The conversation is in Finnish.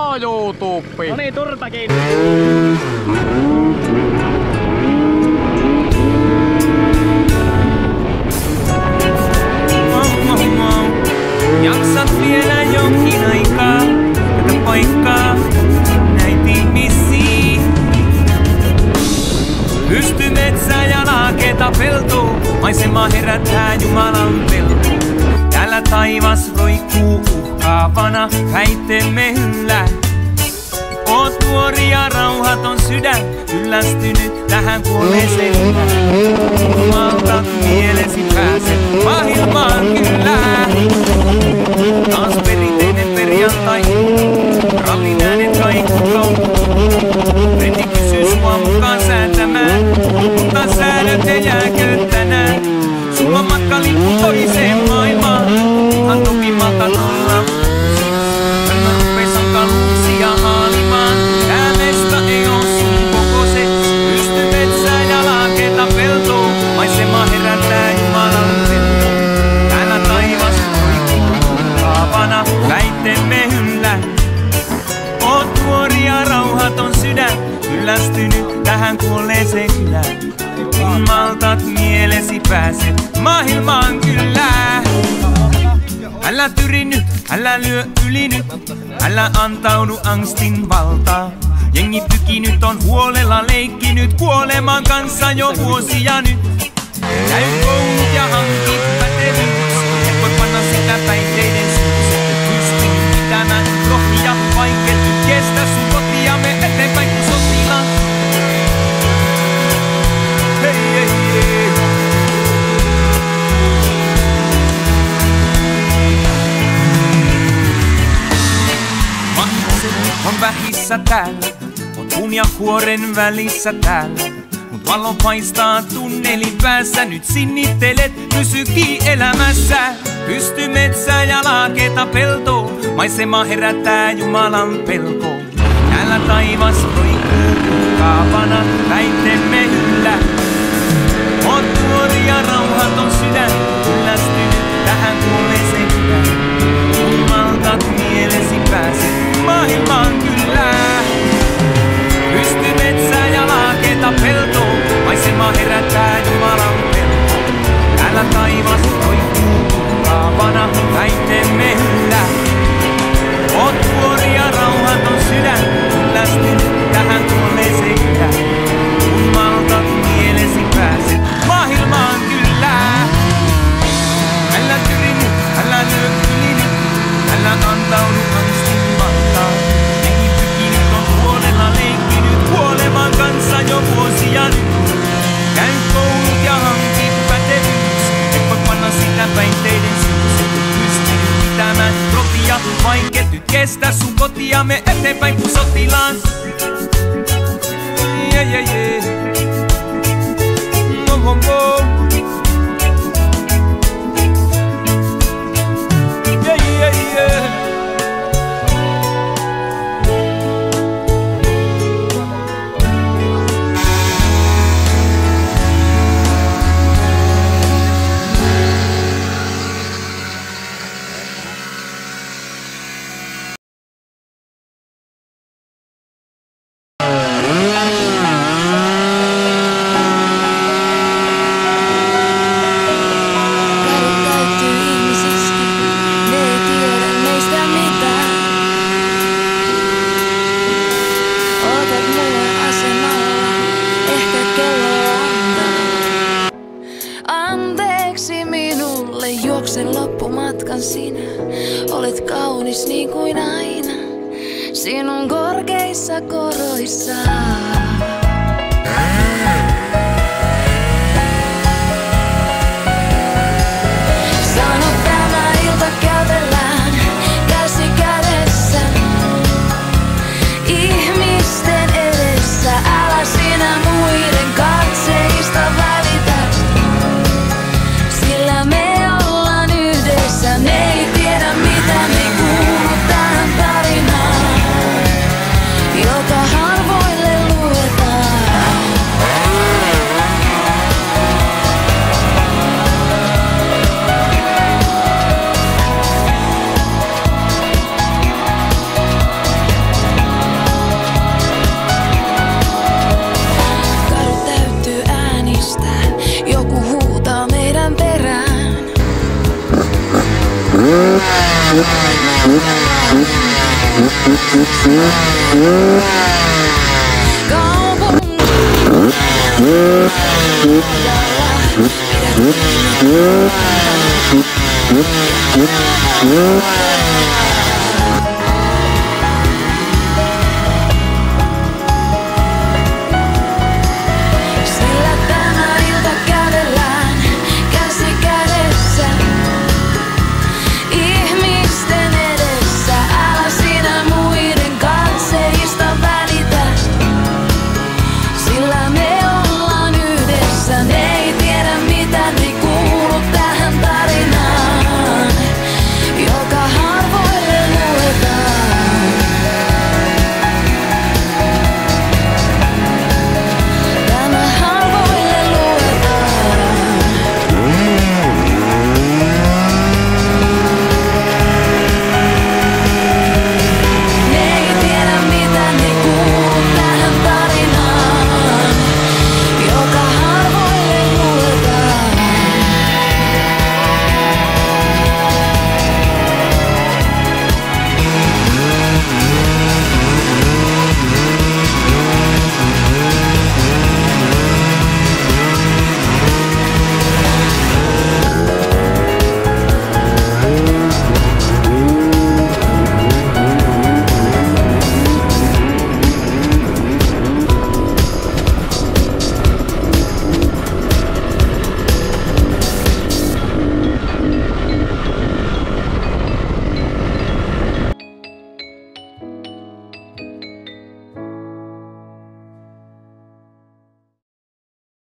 Ja YouTube. No niin, turpakin. Jaksat vielä jonkin aikaa tätä paikkaa näin ihmisiin. Pysty metsä ja laaketa peltoa, maisema herättää Jumalan pelko. Täällä taivas roikkuu uhkaavana, väitteemme yllä. Oot nuori ja rauhaton sydän, kyllästynyt tähän kuolleeseen. Malta mielesi pääset maailmaan kyllä. Taas perinteinen perjantai, rallin äänet kaikuu. Frendi kysyy sua mukaan säätämään, mutta säädöt ei jääkö tänään. Sulla on matkalippu toiseen maailmaan, kunhan topimmalta nolla. Mä rupees hankaluuksia haalimaan, tää mesta ei oo sun kokoiset. Pysty metsää ja laaketa peltoa, maisema herättää Jumalan peltoa. Täällä taivas roikkuu kaavana, väitteemme yllä. Oot nuori ja rauhaton sydän, kyllästynyt tähän kuolleeseen kylään. Kun maltat mielesi pääset maailmaan kyllä. Älä tyri nyt, älä lyö yli nyt, älä antaudu angstin valtaan. Jengi pykinyt on huolella leikkinyt kuoleman kanssa jo vuosia nyt. Käy koulut ja hankit pätevyys, et voi panna sitä päihteiden suus. Et pystynyt pitämään rohkia vaikeet, kestä sun kotia, me eteenpäin kun sotilaan. Hei, hei, hei. Mahtiset on vähissä täällä, oot puun ja kuoren välissä täällä. Mut valo paistaa tunnelin päässä, nyt sinnittelet, pysykii elämässä. Pysty metsää ja laaketa peltoa, maisema herättää Jumalan pelkoa. Täällä taivas roikkuu kaavana, väitteemme yllä. Oot nuori ja rauhaton sydän, kyllästynyt tähän kuolleeseen kylään. Kun maltat mielesi pääset maailmaan kyllä. Pysty metsää ja laaketa peltoa, maisema herättää Jumalan pelkoa. Täällä taivas roikkuu kaavana, väitteemme yllä. Oot nuori ja rauhaton sydän, kyllästynyt tähän kuolleeseen kylään. Kun maltat mielesi pääset maailmaan kyllä. Älä tyri nyt, älä lyö yli nyt, älä antaudu angstin valtaan. Jengi pykinyt on huolella leikkinyt kuoleman kanssa jo vuosia nyt. Käy koulut ja hanki pätevyys, et voi panna sitä päihteiden suus. Et pystynyt pitämään rotia, vaikeet nyt kestä sun kotia, me eteenpäin kun sotilaan. Yeah, yeah, yeah. Oh, oh, oh. Yeah, yeah, yeah. Juoksen loppumatkan sinä, olet kaunis niin kuin aina, sinun korkeissa koroissaan. Sano tämä ilta kävellään, käsi kädessä, ihmisten edessä, älä sinä muiden katseista välitä, sillä me ne ei tiedä mitä me kuuluu tähän tarinaan, joka harvoille Kaupungin